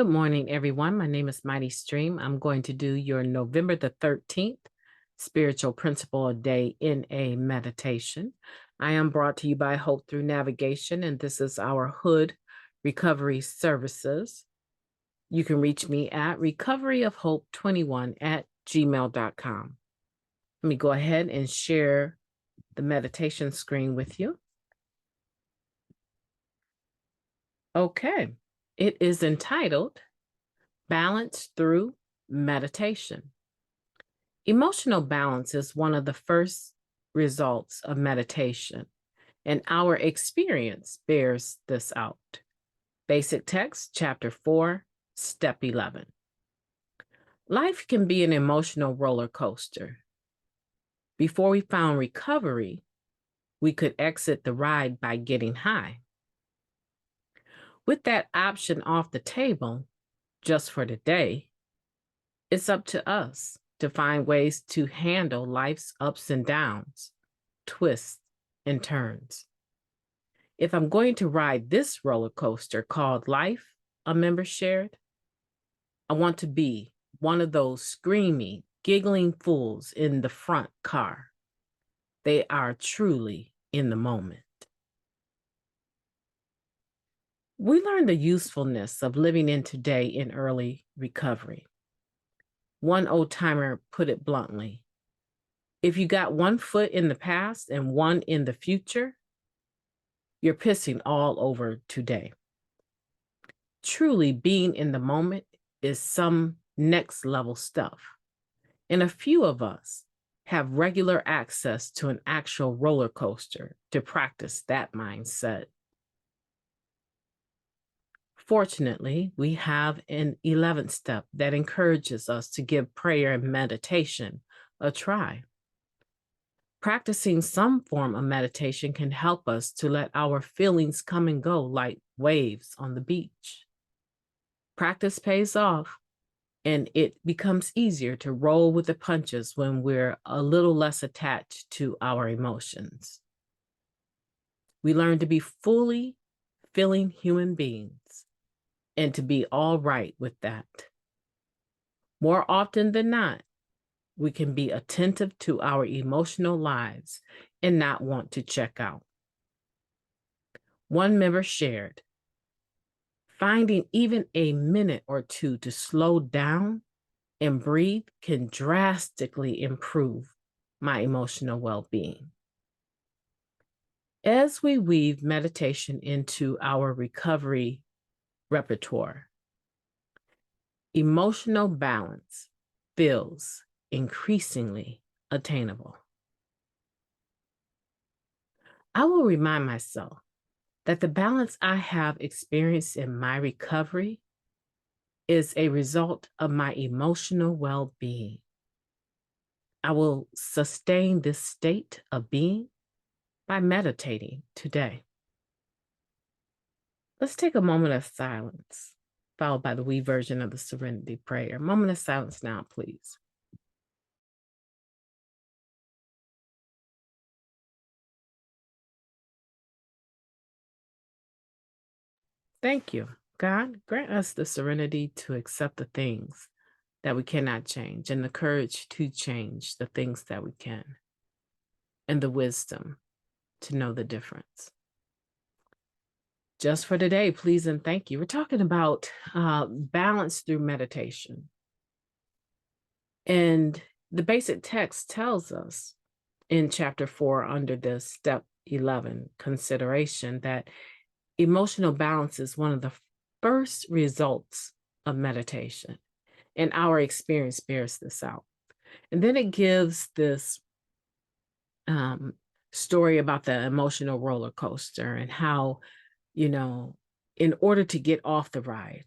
Good morning, everyone. My name is MightyStream. I'm going to do your November the 13th Spiritual Principle a Day in a Meditation. I am brought to you by Hope Through Navigation, and this is our H.O.O.D Recovery Services. You can reach me at recoveryofhope21@gmail.com. Let me go ahead and share the meditation screen with you. Okay, it is entitled Balance Through Meditation. Emotional balance is one of the first results of meditation, and our experience bears this out. Basic text, chapter 4, step 11. Life can be an emotional roller coaster. Before we found recovery, we could exit the ride by getting high. With that option off the table, just for the day, it's up to us to find ways to handle life's ups and downs, twists and turns. If I'm going to ride this roller coaster called life, a member shared, I want to be one of those screaming, giggling fools in the front car. They are truly in the moment. We learned the usefulness of living in today in early recovery. One old-timer put it bluntly: if you got one foot in the past and one in the future, you're pissing all over today. Truly being in the moment is some next level stuff. And a few of us have regular access to an actual roller coaster to practice that mindset. Fortunately, we have an 11th step that encourages us to give prayer and meditation a try. Practicing some form of meditation can help us to let our feelings come and go like waves on the beach. Practice pays off, and it becomes easier to roll with the punches when we're a little less attached to our emotions. We learn to be fully feeling human beings and to be all right with that. More often than not, we can be attentive to our emotional lives and not want to check out. One member shared, finding even a minute or two to slow down and breathe can drastically improve my emotional well-being. As we weave meditation into our recovery repertoire, emotional balance feels increasingly attainable. I will remind myself that the balance I have experienced in my recovery is a result of my emotional well-being. I will sustain this state of being by meditating today. Let's take a moment of silence, followed by the we version of the Serenity Prayer. A moment of silence now, please. Thank you. God, grant us the serenity to accept the things that we cannot change and the courage to change the things that we can, and the wisdom to know the difference. Just for today, please and thank you. We're talking about balance through meditation. And the basic text tells us in chapter 4 under the step 11 consideration that emotional balance is one of the first results of meditation, and our experience bears this out. And then it gives this story about the emotional roller coaster and how, in order to get off the ride,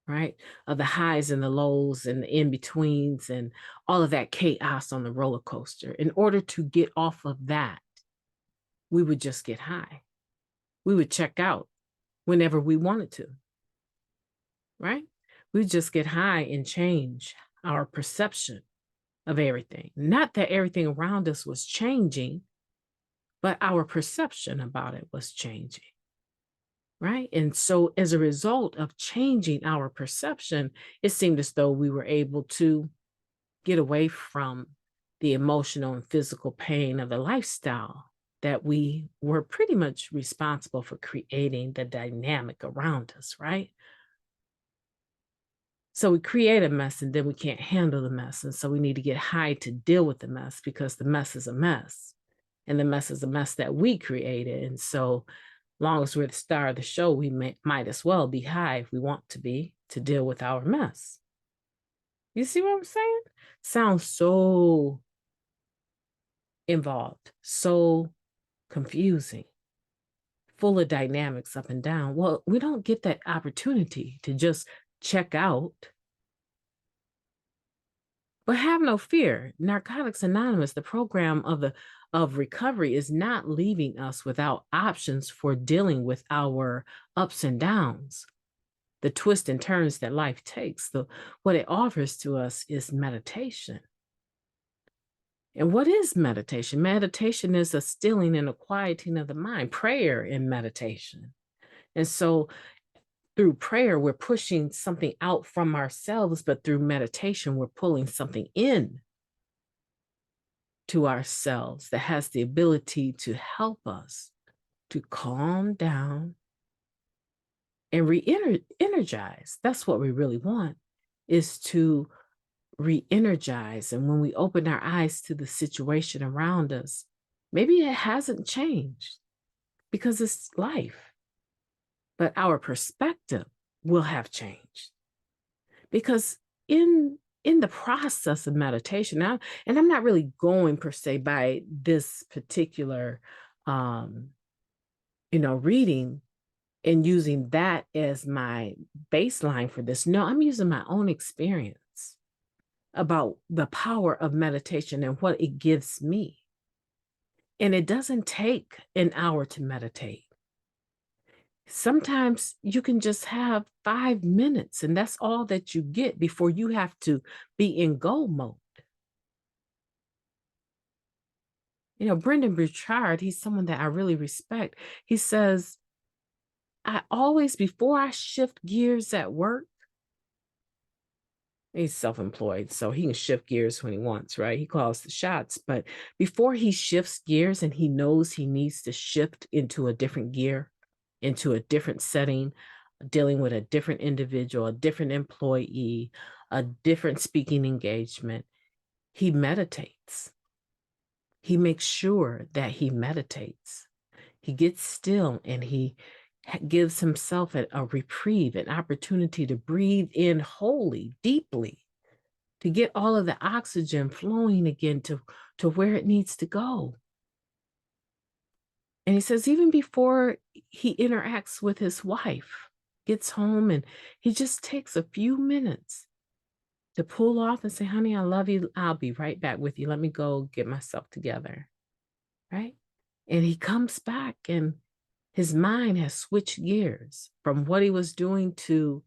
right, of the highs and the lows and the in-betweens and all of that chaos on the roller coaster, in order to get off of that, we would just get high. We would check out whenever we wanted to, right? We just get high and change our perception of everything. Not that everything around us was changing, but our perception about it was changing. right? And so, as a result of changing our perception, it seemed as though we were able to get away from the emotional and physical pain of the lifestyle that we were pretty much responsible for creating the dynamic around us, right? So we create a mess and then we can't handle the mess. And so we need to get high to deal with the mess because the mess is a mess. And the mess is a mess that we created. And so long as we're the star of the show, we might as well be high if we want to be to deal with our mess. You see what I'm saying? Sounds so involved, so confusing, full of dynamics up and down. Well, we don't get that opportunity to just check out. But have no fear. Narcotics Anonymous, the program of recovery, is not leaving us without options for dealing with our ups and downs, the twists and turns that life takes. What it offers to us is meditation. And what is meditation? Meditation is a stilling and a quieting of the mind, prayer and meditation. And so through prayer, we're pushing something out from ourselves, but through meditation, we're pulling something in to ourselves that has the ability to help us to calm down and re-energize. That's what we really want, is to re-energize. And when we open our eyes to the situation around us, maybe it hasn't changed because it's life, but our perspective will have changed. Because in the process of meditation now, and I'm not really going per se by this particular reading and using that as my baseline for this. No, I'm using my own experience about the power of meditation and what it gives me. And it doesn't take an hour to meditate. Sometimes you can just have 5 minutes, and that's all that you get before you have to be in go mode. Brendan Burchard, he's someone that I really respect. He says, I always, before I shift gears at work, he's self-employed, so he can shift gears when he wants, right? He calls the shots. But before he shifts gears and he knows he needs to shift into a different gear, into a different setting, dealing with a different individual, a different employee, a different speaking engagement, he meditates. He makes sure that he meditates. He gets still and he gives himself a reprieve, an opportunity to breathe in wholly, deeply, to get all of the oxygen flowing again to where it needs to go. And he says, even before he interacts with his wife, gets home, and he just takes a few minutes to pull off and say, honey, I love you. I'll be right back with you. Let me go get myself together. Right? And he comes back and his mind has switched gears from what he was doing to,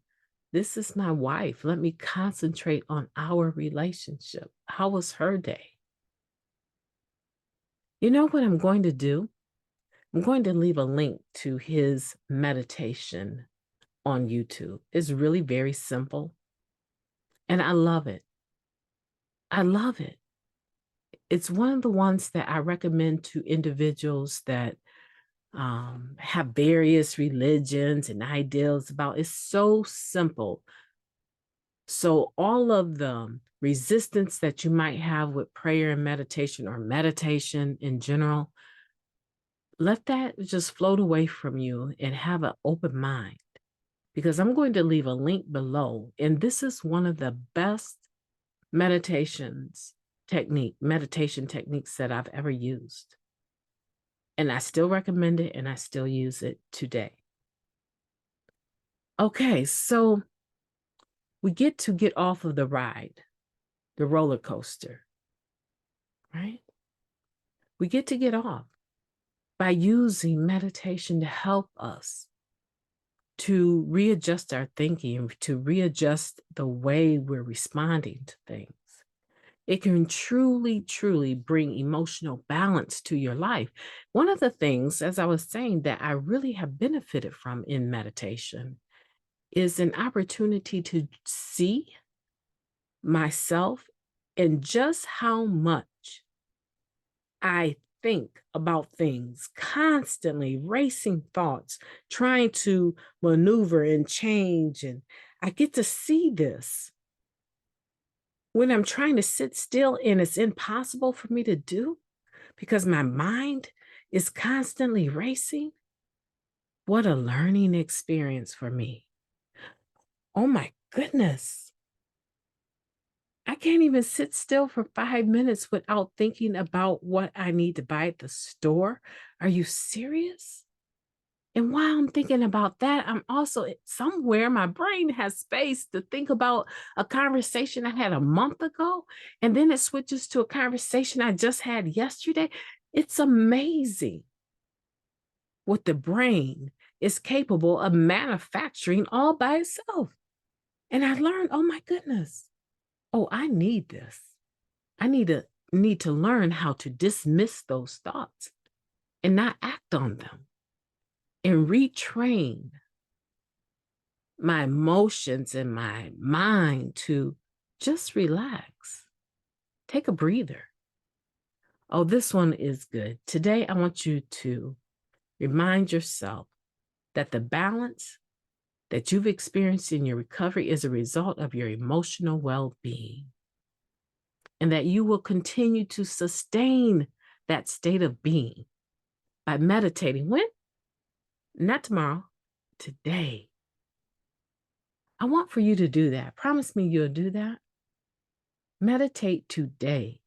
this is my wife. Let me concentrate on our relationship. How was her day? You know what I'm going to do? I'm going to leave a link to his meditation on YouTube. It's really very simple. And I love it. I love it. It's one of the ones that I recommend to individuals that have various religions and ideals about. It's so simple. So all of the resistance that you might have with prayer and meditation, or meditation in general, let that just float away from you and have an open mind, because I'm going to leave a link below. And this is one of the best meditation techniques that I've ever used. And I still recommend it and I still use it today. Okay, so we get off of the ride, the roller coaster, right? We get off by using meditation to help us to readjust our thinking, to readjust the way we're responding to things. It can truly, truly bring emotional balance to your life. One of the things, as I was saying, that I really have benefited from in meditation is an opportunity to see myself and just how much I think about things, constantly racing thoughts, trying to maneuver and change. And I get to see this when I'm trying to sit still and it's impossible for me to do because my mind is constantly racing. What a learning experience for me. Oh my goodness. I can't even sit still for 5 minutes without thinking about what I need to buy at the store. Are you serious? And while I'm thinking about that, I'm also somewhere my brain has space to think about a conversation I had a month ago, and then it switches to a conversation I just had yesterday. It's amazing what the brain is capable of manufacturing all by itself. And I learned, oh my goodness, oh, I need this. I need to learn how to dismiss those thoughts and not act on them and retrain my emotions and my mind to just relax. Take a breather. Oh, this one is good. Today, I want you to remind yourself that the balance that you've experienced in your recovery is a result of your emotional well being, and that you will continue to sustain that state of being by meditating. When? Not tomorrow, today. I want for you to do that. Promise me you'll do that. Meditate today.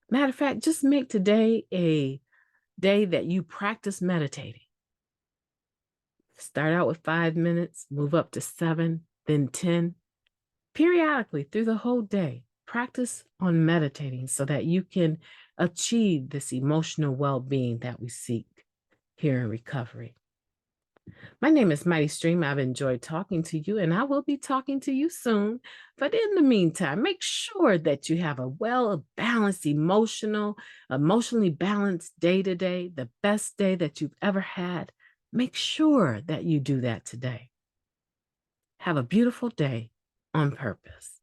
Matter of fact, just make today a day that you practice meditating. Start out with 5 minutes, move up to 7, then 10. Periodically through the whole day, practice on meditating so that you can achieve this emotional well being that we seek here in recovery. My name is Mighty Stream. I've enjoyed talking to you, and I will be talking to you soon. But in the meantime, make sure that you have a well-balanced, emotionally balanced day today, the best day that you've ever had. Make sure that you do that today. Have a beautiful day on purpose.